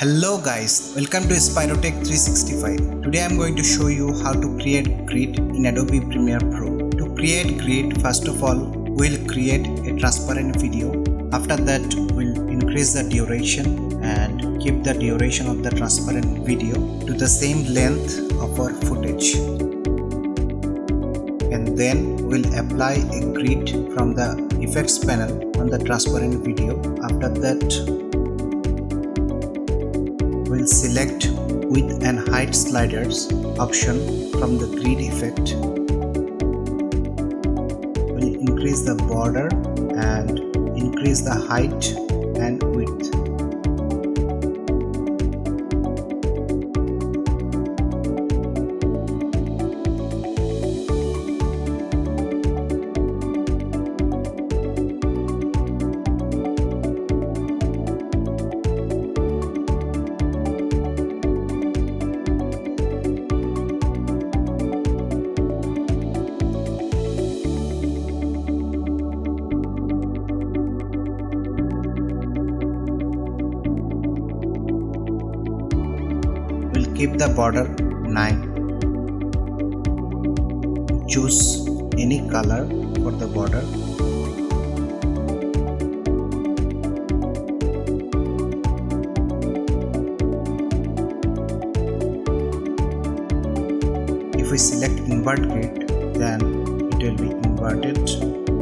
Hello guys, welcome to Spyro 365. Today I am going to show you how to create grid in Adobe Premiere Pro. To create grid, first of all, we'll create a transparent video. After that, we'll increase the duration and keep the duration of the transparent video to the same length of our footage. And then we'll apply a grid from the effects panel on the transparent video. After that, we'll select width and height sliders option from the grid effect. We'll increase the border and increase the height and width. Keep the border 9. Choose any color for the border. If we select invert grid, then it will be inverted.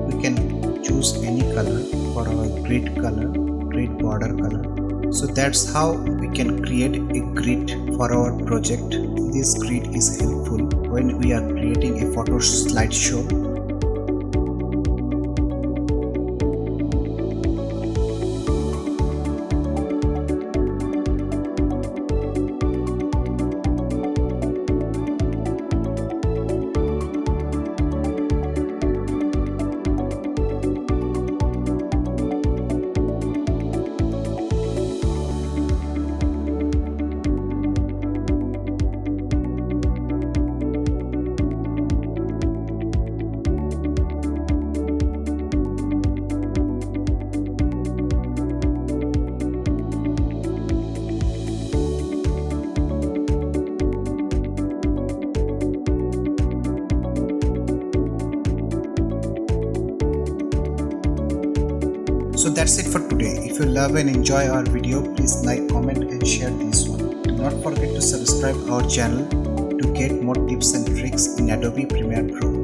We can choose any color for our grid color, grid border color. So that's how we can create a grid for our project. This grid is helpful when we are creating a photo slideshow. So that's it for today. If you love and enjoy our video, please like, comment and share this one. Do not forget to subscribe our channel to get more tips and tricks in Adobe Premiere Pro.